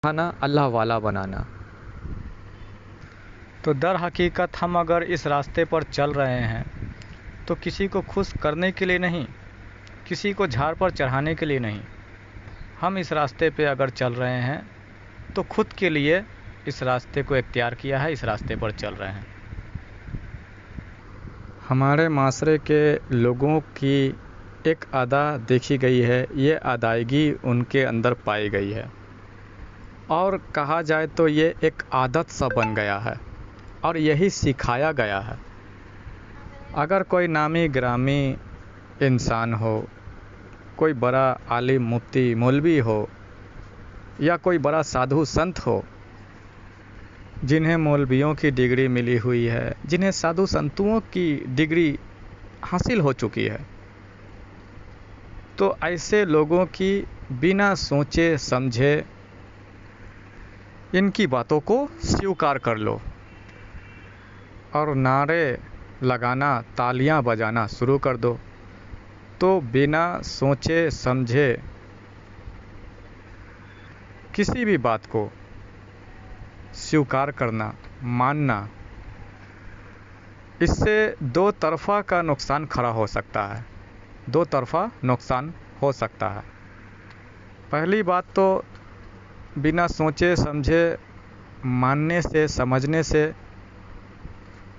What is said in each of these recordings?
खाना अल्लाह वाला बनाना। तो दर हकीकत हम अगर इस रास्ते पर चल रहे हैं तो किसी को खुश करने के लिए नहीं, किसी को झाड़ पर चढ़ाने के लिए नहीं। हम इस रास्ते पे अगर चल रहे हैं तो खुद के लिए इस रास्ते को इख्तियार किया है, इस रास्ते पर चल रहे हैं। हमारे माशरे के लोगों की एक अदा देखी गई है, ये अदायगी उनके अंदर पाई गई है और कहा जाए तो ये एक आदत सा बन गया है और यही सिखाया गया है। अगर कोई नामी गिरामी इंसान हो, कोई बड़ा आलिम मुफ्ती मौलवी हो या कोई बड़ा साधु संत हो, जिन्हें मौलवियों की डिग्री मिली हुई है, जिन्हें साधु संतों की डिग्री हासिल हो चुकी है, तो ऐसे लोगों की बिना सोचे समझे इनकी बातों को स्वीकार कर लो और नारे लगाना, तालियां बजाना शुरू कर दो। तो बिना सोचे समझे किसी भी बात को स्वीकार करना, मानना, इससे दो तरफ़ा का नुकसान खड़ा हो सकता है, दो तरफ़ा नुकसान हो सकता है। पहली बात तो बिना सोचे समझे मानने से, समझने से,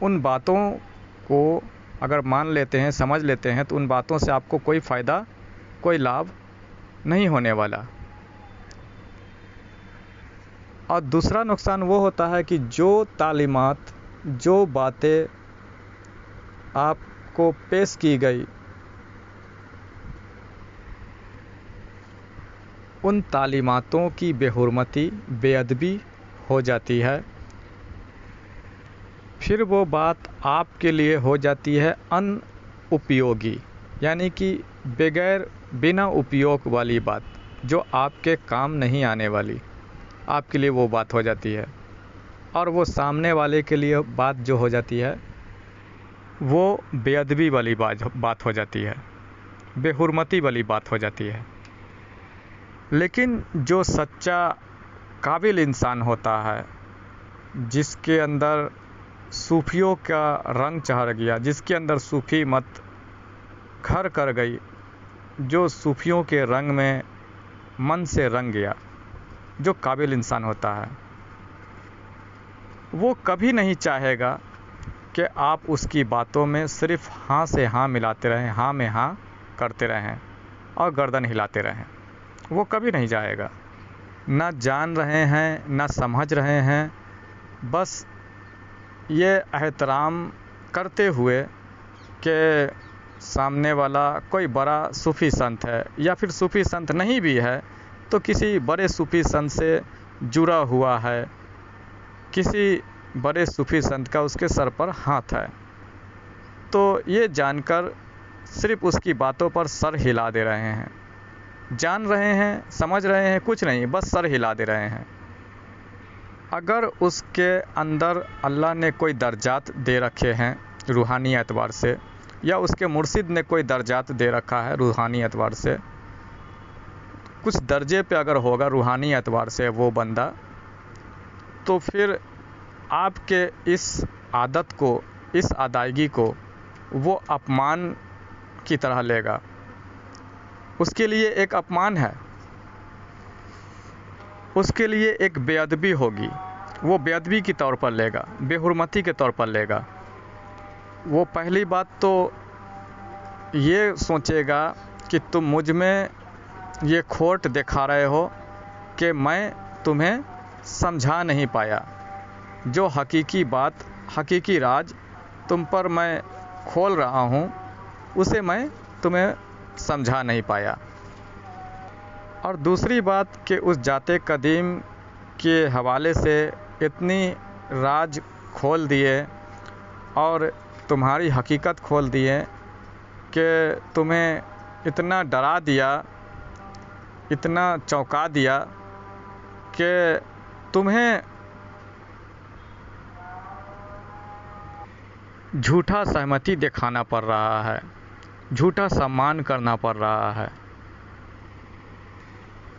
उन बातों को अगर मान लेते हैं, समझ लेते हैं तो उन बातों से आपको कोई फ़ायदा, कोई लाभ नहीं होने वाला। और दूसरा नुकसान वो होता है कि जो तालीमात, जो बातें आपको पेश की गई, उन तालीमातों की बेहुरमती, बेअदबी हो जाती है। फिर वो बात आपके लिए हो जाती है अनुपयोगी, यानी कि बिना उपयोग वाली बात, जो आपके काम नहीं आने वाली, आपके लिए वो बात हो जाती है। और वो सामने वाले के लिए बात जो हो जाती है वो बेअदबी वाली बात हो जाती है, बेहुरमती वाली बात हो जाती है। लेकिन जो सच्चा काबिल इंसान होता है, जिसके अंदर सूफियों का रंग चढ़ गया, जिसके अंदर सूफी मत घर कर गई, जो सूफियों के रंग में मन से रंग गया, जो काबिल इंसान होता है, वो कभी नहीं चाहेगा कि आप उसकी बातों में सिर्फ हाँ से हाँ मिलाते रहें, हाँ में हाँ करते रहें और गर्दन हिलाते रहें। वो कभी नहीं चाहेगा। ना जान रहे हैं, ना समझ रहे हैं, बस ये एहतराम करते हुए कि सामने वाला कोई बड़ा सूफ़ी संत है, या फिर सूफ़ी संत नहीं भी है तो किसी बड़े सूफ़ी संत से जुड़ा हुआ है, किसी बड़े सूफ़ी संत का उसके सर पर हाथ है, तो ये जानकर सिर्फ उसकी बातों पर सर हिला दे रहे हैं। जान रहे हैं, समझ रहे हैं कुछ नहीं, बस सर हिला दे रहे हैं। अगर उसके अंदर अल्लाह ने कोई दर्जात दे रखे हैं रूहानी एतबार से, या उसके मुर्शिद ने कोई दर्जात दे रखा है रूहानी एतबार से, कुछ दर्जे पे अगर होगा रूहानी एतबार से वो बंदा, तो फिर आपके इस आदत को, इस अदायगी को वो अपमान की तरह लेगा। उसके लिए एक अपमान है, उसके लिए एक बेअदबी होगी, वो बेअदबी के तौर पर लेगा, बेहुरमती के तौर पर लेगा। वो पहली बात तो ये सोचेगा कि तुम मुझ में ये खोट दिखा रहे हो कि मैं तुम्हें समझा नहीं पाया, जो हकीकी बात, हकीकी राज तुम पर मैं खोल रहा हूँ, उसे मैं तुम्हें समझा नहीं पाया। और दूसरी बात कि उस जाते कदीम के हवाले से इतनी राज खोल दिए और तुम्हारी हकीकत खोल दिए कि तुम्हें इतना डरा दिया, इतना चौंका दिया कि तुम्हें झूठा सहमति दिखाना पड़ रहा है, झूठा सम्मान करना पड़ रहा है।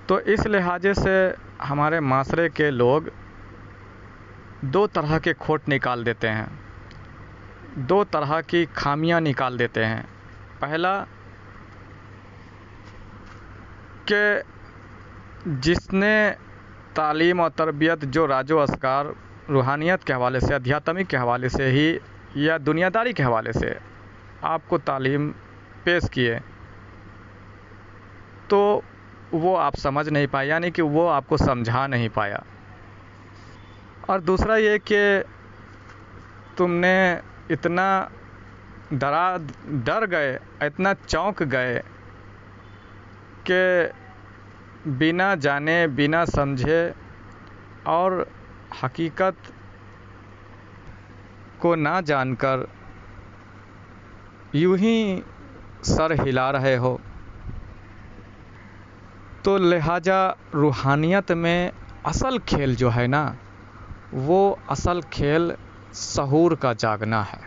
तो इस लिहाजे से हमारे माशरे के लोग दो तरह के खोट निकाल देते हैं, दो तरह की खामियां निकाल देते हैं। पहला कि जिसने तालीम और तरबियत जो राजो असकार रूहानियत के हवाले से, आध्यात्मिक के हवाले से ही या दुनियादारी के हवाले से आपको तालीम पेश किए, तो वो आप समझ नहीं पाए, यानी कि वो आपको समझा नहीं पाया। और दूसरा ये कि तुमने इतना डर गए, इतना चौंक गए कि बिना जाने बिना समझे और हकीकत को ना जानकर यूं ही सर हिला रहे हो। तो लिहाजा रूहानियत में असल खेल जो है ना, वो असल खेल सहूर का जागना है।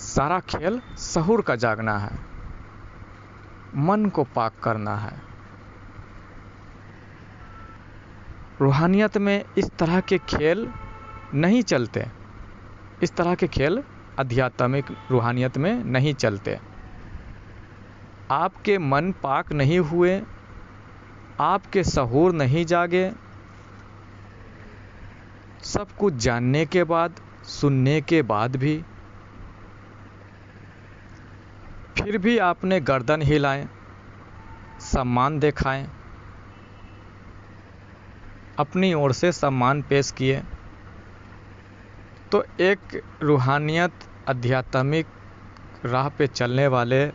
सारा खेल सहूर का जागना है, मन को पाक करना है। रूहानियत में इस तरह के खेल नहीं चलते, इस तरह के खेल आध्यात्मिक रूहानियत में नहीं चलते। आपके मन पाक नहीं हुए, आपके सहूर नहीं जागे, सब कुछ जानने के बाद, सुनने के बाद भी फिर भी आपने गर्दन हिलाएं, सम्मान दिखाएं, अपनी ओर से सम्मान पेश किए, तो एक रूहानियत आध्यात्मिक राह पे चलने वाले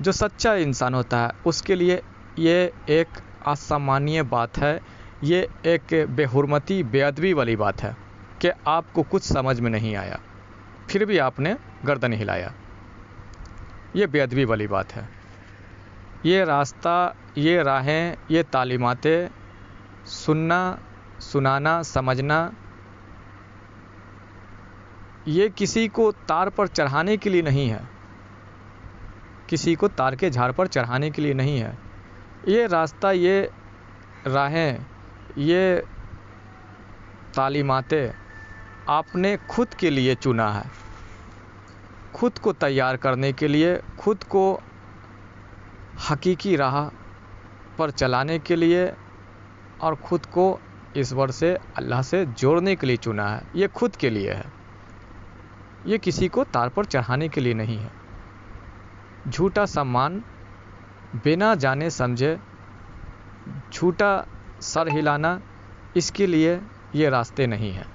जो सच्चा इंसान होता है, उसके लिए ये एक असामान्य बात है, ये एक बेहुरमती बेअदबी वाली बात है कि आपको कुछ समझ में नहीं आया फिर भी आपने गर्दन हिलाया। ये बेअदबी वाली बात है। ये रास्ता, ये राहें, ये तालीमातें सुनना, सुनाना, समझना, ये किसी को तार पर चढ़ाने के लिए नहीं है, किसी को तार के झाड़ पर चढ़ाने के लिए नहीं है। ये रास्ता, ये राहें, ये तालीमातें आपने खुद के लिए चुना है, खुद को तैयार करने के लिए, खुद को हकीकी राह पर चलाने के लिए और खुद को ईश्वर से, अल्लाह से जोड़ने के लिए चुना है। ये खुद के लिए है, ये किसी को तार पर चढ़ाने के लिए नहीं है। झूठा सम्मान, बिना जाने समझे झूठा सर हिलाना, इसके लिए ये रास्ते नहीं हैं।